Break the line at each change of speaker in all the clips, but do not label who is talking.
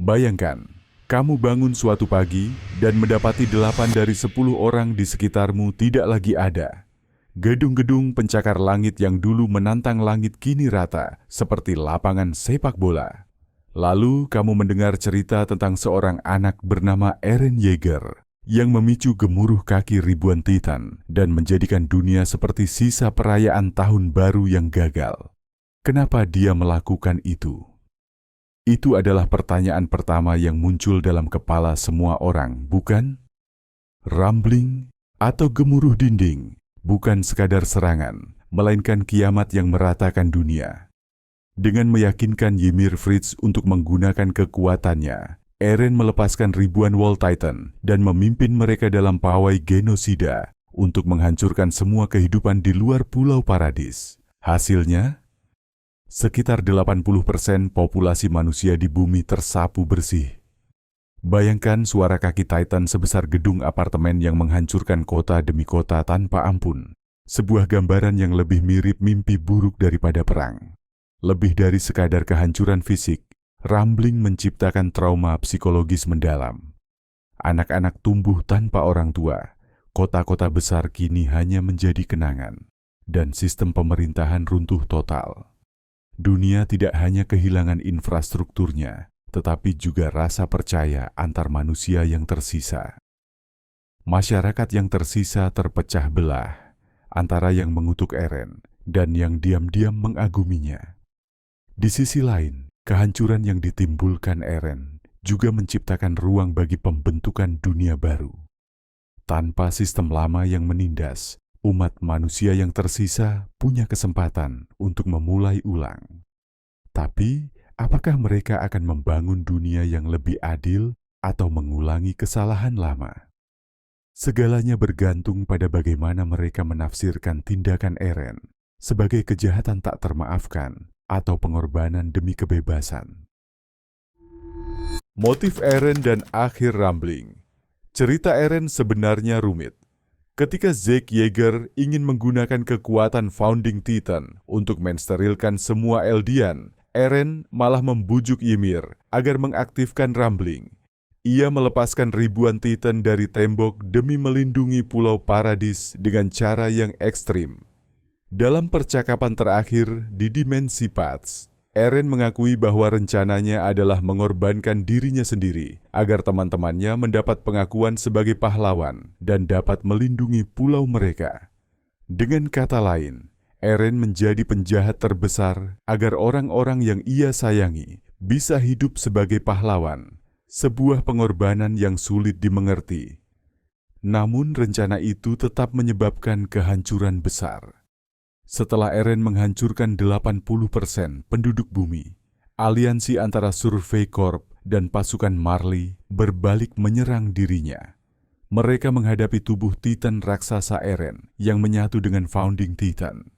Bayangkan, kamu bangun suatu pagi dan mendapati 8 dari 10 orang di sekitarmu tidak lagi ada. Gedung-gedung pencakar langit yang dulu menantang langit kini rata, seperti lapangan sepak bola. Lalu kamu mendengar cerita tentang seorang anak bernama Eren Yeager yang memicu gemuruh kaki ribuan Titan dan menjadikan dunia seperti sisa perayaan tahun baru yang gagal. Kenapa dia melakukan itu? Itu adalah pertanyaan pertama yang muncul dalam kepala semua orang, bukan? Rumbling atau gemuruh dinding bukan sekadar serangan, melainkan kiamat yang meratakan dunia. Dengan meyakinkan Ymir Fritz untuk menggunakan kekuatannya, Eren melepaskan ribuan Wall Titan dan memimpin mereka dalam pawai genosida untuk menghancurkan semua kehidupan di luar Pulau Paradis. Hasilnya, sekitar 80% populasi manusia di bumi tersapu bersih. Bayangkan suara kaki Titan sebesar gedung apartemen yang menghancurkan kota demi kota tanpa ampun. Sebuah gambaran yang lebih mirip mimpi buruk daripada perang. Lebih dari sekadar kehancuran fisik, Rumbling menciptakan trauma psikologis mendalam. Anak-anak tumbuh tanpa orang tua, kota-kota besar kini hanya menjadi kenangan, dan sistem pemerintahan runtuh total. Dunia tidak hanya kehilangan infrastrukturnya, tetapi juga rasa percaya antar manusia yang tersisa. Masyarakat yang tersisa terpecah belah, antara yang mengutuk Eren dan yang diam-diam mengaguminya. Di sisi lain, kehancuran yang ditimbulkan Eren juga menciptakan ruang bagi pembentukan dunia baru. Tanpa sistem lama yang menindas, umat manusia yang tersisa punya kesempatan untuk memulai ulang. Tapi, apakah mereka akan membangun dunia yang lebih adil atau mengulangi kesalahan lama? Segalanya bergantung pada bagaimana mereka menafsirkan tindakan Eren sebagai kejahatan tak termaafkan atau pengorbanan demi kebebasan. Motif Eren dan akhir Rumbling. Cerita Eren sebenarnya rumit. Ketika Zeke Yeager ingin menggunakan kekuatan Founding Titan untuk mensterilkan semua Eldian, Eren malah membujuk Ymir agar mengaktifkan Rumbling. Ia melepaskan ribuan Titan dari tembok demi melindungi Pulau Paradis dengan cara yang ekstrim. Dalam percakapan terakhir di Dimensi Paths, Eren mengakui bahwa rencananya adalah mengorbankan dirinya sendiri agar teman-temannya mendapat pengakuan sebagai pahlawan dan dapat melindungi pulau mereka. Dengan kata lain, Eren menjadi penjahat terbesar agar orang-orang yang ia sayangi bisa hidup sebagai pahlawan, sebuah pengorbanan yang sulit dimengerti. Namun rencana itu tetap menyebabkan kehancuran besar. Setelah Eren menghancurkan 80% penduduk bumi, aliansi antara Survey Corp dan pasukan Marley berbalik menyerang dirinya. Mereka menghadapi tubuh Titan raksasa Eren yang menyatu dengan Founding Titan.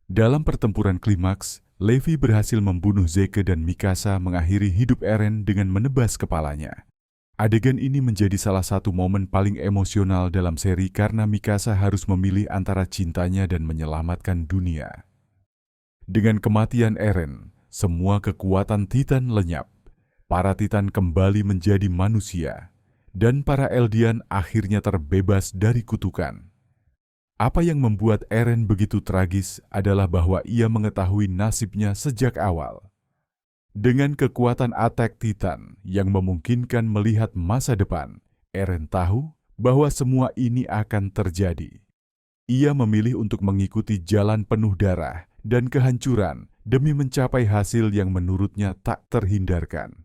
Dalam pertempuran klimaks, Levi berhasil membunuh Zeke dan Mikasa mengakhiri hidup Eren dengan menebas kepalanya. Adegan ini menjadi salah satu momen paling emosional dalam seri karena Mikasa harus memilih antara cintanya dan menyelamatkan dunia. Dengan kematian Eren, semua kekuatan Titan lenyap. Para Titan kembali menjadi manusia, dan para Eldian akhirnya terbebas dari kutukan. Apa yang membuat Eren begitu tragis adalah bahwa ia mengetahui nasibnya sejak awal. Dengan kekuatan Attack Titan yang memungkinkan melihat masa depan, Eren tahu bahwa semua ini akan terjadi. Ia memilih untuk mengikuti jalan penuh darah dan kehancuran demi mencapai hasil yang menurutnya tak terhindarkan.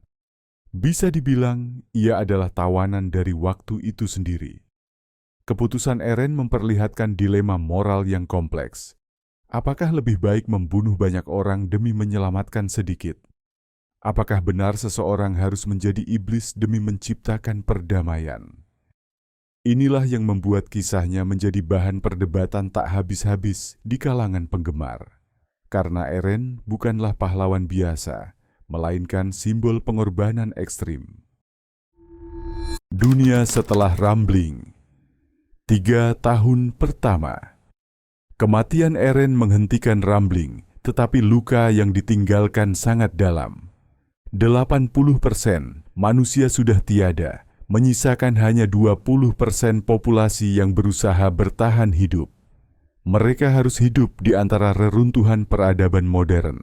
Bisa dibilang, ia adalah tawanan dari waktu itu sendiri. Keputusan Eren memperlihatkan dilema moral yang kompleks. Apakah lebih baik membunuh banyak orang demi menyelamatkan sedikit? Apakah benar seseorang harus menjadi iblis demi menciptakan perdamaian? Inilah yang membuat kisahnya menjadi bahan perdebatan tak habis-habis di kalangan penggemar. Karena Eren bukanlah pahlawan biasa, melainkan simbol pengorbanan ekstrim. Dunia setelah Rumbling. 3 tahun pertama. Kematian Eren menghentikan Rumbling, tetapi luka yang ditinggalkan sangat dalam. 80% manusia sudah tiada, menyisakan hanya 20% populasi yang berusaha bertahan hidup. Mereka harus hidup di antara reruntuhan peradaban modern.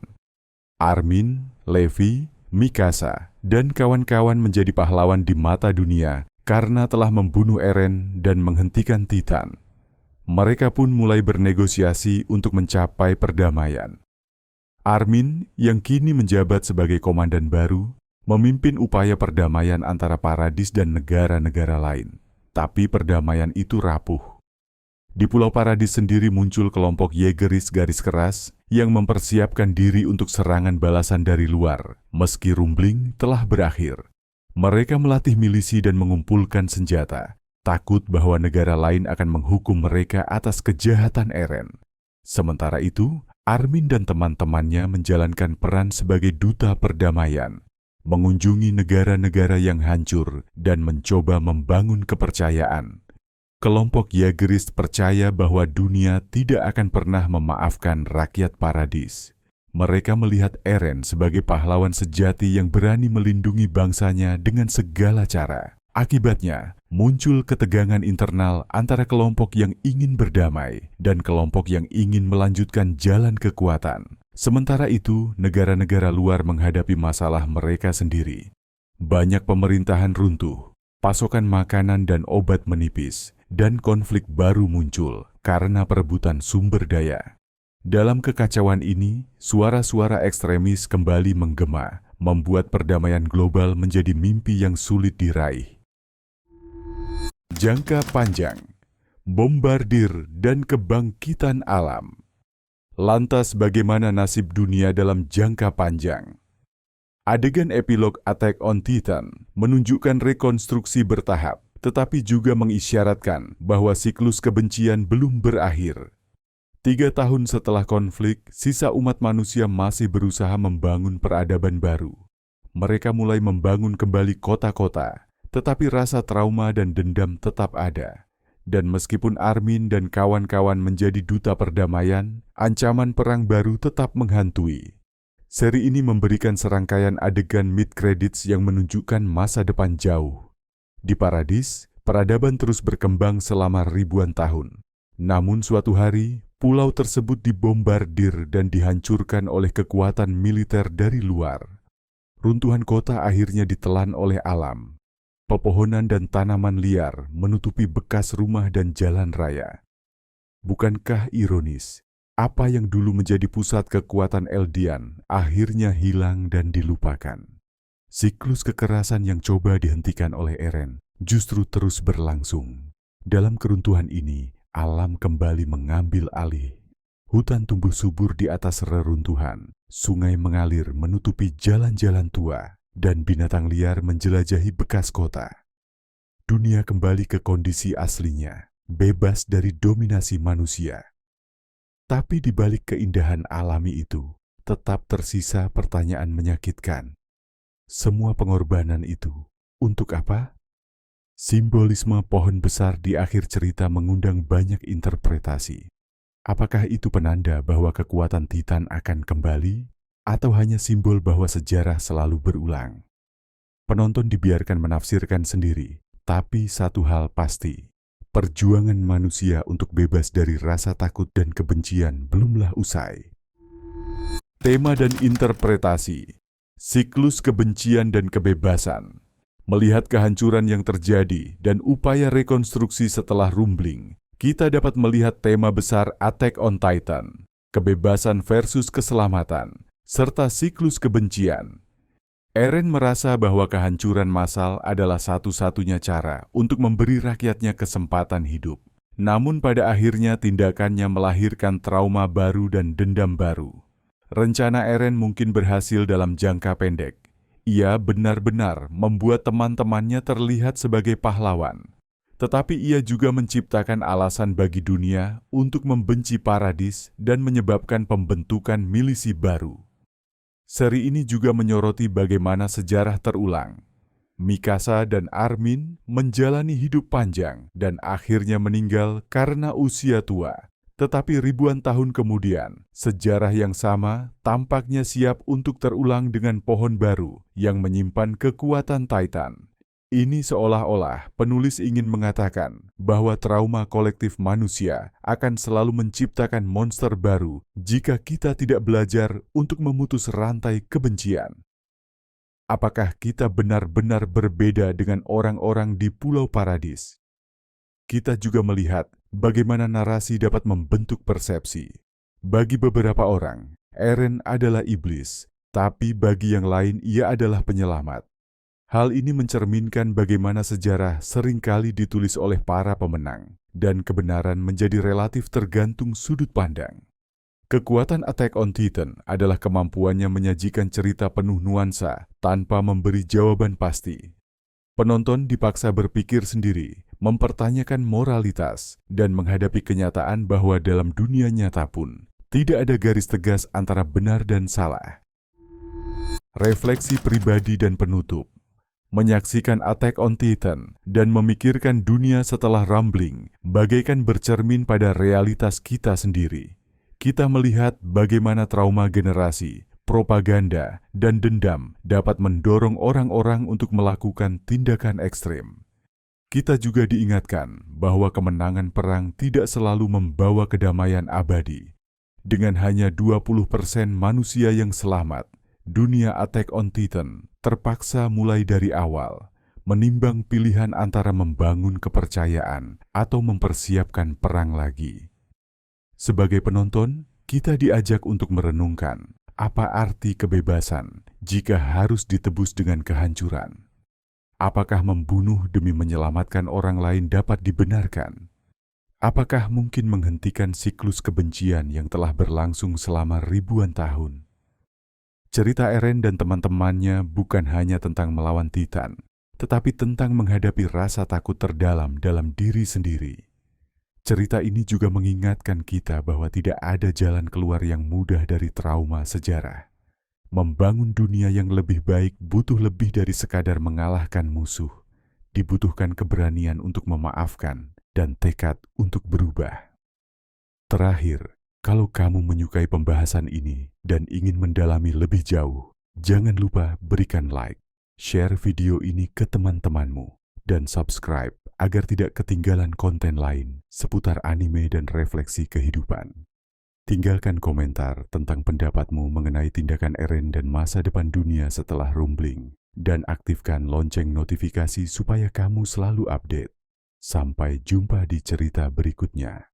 Armin, Levi, Mikasa, dan kawan-kawan menjadi pahlawan di mata dunia karena telah membunuh Eren dan menghentikan Titan. Mereka pun mulai bernegosiasi untuk mencapai perdamaian. Armin, yang kini menjabat sebagai komandan baru, memimpin upaya perdamaian antara Paradis dan negara-negara lain. Tapi perdamaian itu rapuh. Di Pulau Paradis sendiri muncul kelompok Jaegeris garis keras yang mempersiapkan diri untuk serangan balasan dari luar, meski Rumbling telah berakhir. Mereka melatih milisi dan mengumpulkan senjata, takut bahwa negara lain akan menghukum mereka atas kejahatan Eren. Sementara itu, Armin dan teman-temannya menjalankan peran sebagai duta perdamaian, mengunjungi negara-negara yang hancur dan mencoba membangun kepercayaan. Kelompok Jaegeris percaya bahwa dunia tidak akan pernah memaafkan rakyat Paradis. Mereka melihat Eren sebagai pahlawan sejati yang berani melindungi bangsanya dengan segala cara. Akibatnya, muncul ketegangan internal antara kelompok yang ingin berdamai dan kelompok yang ingin melanjutkan jalan kekuatan. Sementara itu, negara-negara luar menghadapi masalah mereka sendiri. Banyak pemerintahan runtuh, pasokan makanan dan obat menipis, dan konflik baru muncul karena perebutan sumber daya. Dalam kekacauan ini, suara-suara ekstremis kembali menggema, membuat perdamaian global menjadi mimpi yang sulit diraih. Jangka panjang, bombardir dan kebangkitan alam. Lantas bagaimana nasib dunia dalam jangka panjang? Adegan epilog Attack on Titan menunjukkan rekonstruksi bertahap, tetapi juga mengisyaratkan bahwa siklus kebencian belum berakhir. 3 tahun setelah konflik, sisa umat manusia masih berusaha membangun peradaban baru. Mereka mulai membangun kembali kota-kota, tetapi rasa trauma dan dendam tetap ada. Dan meskipun Armin dan kawan-kawan menjadi duta perdamaian, ancaman perang baru tetap menghantui. Seri ini memberikan serangkaian adegan mid-credits yang menunjukkan masa depan jauh. Di Paradis, peradaban terus berkembang selama ribuan tahun. Namun suatu hari, pulau tersebut dibombardir dan dihancurkan oleh kekuatan militer dari luar. Runtuhan kota akhirnya ditelan oleh alam. Pepohonan dan tanaman liar menutupi bekas rumah dan jalan raya. Bukankah ironis, apa yang dulu menjadi pusat kekuatan Eldian akhirnya hilang dan dilupakan? Siklus kekerasan yang coba dihentikan oleh Eren justru terus berlangsung. Dalam keruntuhan ini, alam kembali mengambil alih. Hutan tumbuh subur di atas reruntuhan, sungai mengalir menutupi jalan-jalan tua, dan binatang liar menjelajahi bekas kota. Dunia kembali ke kondisi aslinya, bebas dari dominasi manusia. Tapi di balik keindahan alami itu, tetap tersisa pertanyaan menyakitkan. Semua pengorbanan itu, untuk apa? Simbolisme pohon besar di akhir cerita mengundang banyak interpretasi. Apakah itu penanda bahwa kekuatan Titan akan kembali? Atau hanya simbol bahwa sejarah selalu berulang? Penonton dibiarkan menafsirkan sendiri, tapi satu hal pasti, perjuangan manusia untuk bebas dari rasa takut dan kebencian belumlah usai. Tema dan interpretasi, siklus kebencian dan kebebasan. Melihat kehancuran yang terjadi dan upaya rekonstruksi setelah Rumbling, kita dapat melihat tema besar Attack on Titan, kebebasan versus keselamatan, serta siklus kebencian. Eren merasa bahwa kehancuran massal adalah satu-satunya cara untuk memberi rakyatnya kesempatan hidup. Namun pada akhirnya tindakannya melahirkan trauma baru dan dendam baru. Rencana Eren mungkin berhasil dalam jangka pendek. Ia benar-benar membuat teman-temannya terlihat sebagai pahlawan. Tetapi ia juga menciptakan alasan bagi dunia untuk membenci Paradis dan menyebabkan pembentukan milisi baru. Seri ini juga menyoroti bagaimana sejarah terulang. Mikasa dan Armin menjalani hidup panjang dan akhirnya meninggal karena usia tua. Tetapi ribuan tahun kemudian, sejarah yang sama tampaknya siap untuk terulang dengan pohon baru yang menyimpan kekuatan Titan. Ini seolah-olah penulis ingin mengatakan bahwa trauma kolektif manusia akan selalu menciptakan monster baru jika kita tidak belajar untuk memutus rantai kebencian. Apakah kita benar-benar berbeda dengan orang-orang di Pulau Paradis? Kita juga melihat bagaimana narasi dapat membentuk persepsi. Bagi beberapa orang, Eren adalah iblis, tapi bagi yang lain ia adalah penyelamat. Hal ini mencerminkan bagaimana sejarah seringkali ditulis oleh para pemenang, dan kebenaran menjadi relatif tergantung sudut pandang. Kekuatan Attack on Titan adalah kemampuannya menyajikan cerita penuh nuansa tanpa memberi jawaban pasti. Penonton dipaksa berpikir sendiri, mempertanyakan moralitas, dan menghadapi kenyataan bahwa dalam dunia nyata pun tidak ada garis tegas antara benar dan salah. Refleksi pribadi dan penutup. Menyaksikan Attack on Titan dan memikirkan dunia setelah Rumbling bagaikan bercermin pada realitas kita sendiri. Kita melihat bagaimana trauma generasi, propaganda, dan dendam dapat mendorong orang-orang untuk melakukan tindakan ekstrem. Kita juga diingatkan bahwa kemenangan perang tidak selalu membawa kedamaian abadi. Dengan hanya 20% manusia yang selamat, dunia Attack on Titan terpaksa mulai dari awal, menimbang pilihan antara membangun kepercayaan atau mempersiapkan perang lagi. Sebagai penonton, kita diajak untuk merenungkan apa arti kebebasan jika harus ditebus dengan kehancuran. Apakah membunuh demi menyelamatkan orang lain dapat dibenarkan? Apakah mungkin menghentikan siklus kebencian yang telah berlangsung selama ribuan tahun? Cerita Eren dan teman-temannya bukan hanya tentang melawan Titan, tetapi tentang menghadapi rasa takut terdalam dalam diri sendiri. Cerita ini juga mengingatkan kita bahwa tidak ada jalan keluar yang mudah dari trauma sejarah. Membangun dunia yang lebih baik butuh lebih dari sekadar mengalahkan musuh. Dibutuhkan keberanian untuk memaafkan dan tekad untuk berubah. Terakhir, kalau kamu menyukai pembahasan ini dan ingin mendalami lebih jauh, jangan lupa berikan like, share video ini ke teman-temanmu, dan subscribe agar tidak ketinggalan konten lain seputar anime dan refleksi kehidupan. Tinggalkan komentar tentang pendapatmu mengenai tindakan Eren dan masa depan dunia setelah Rumbling, dan aktifkan lonceng notifikasi supaya kamu selalu update. Sampai jumpa di cerita berikutnya.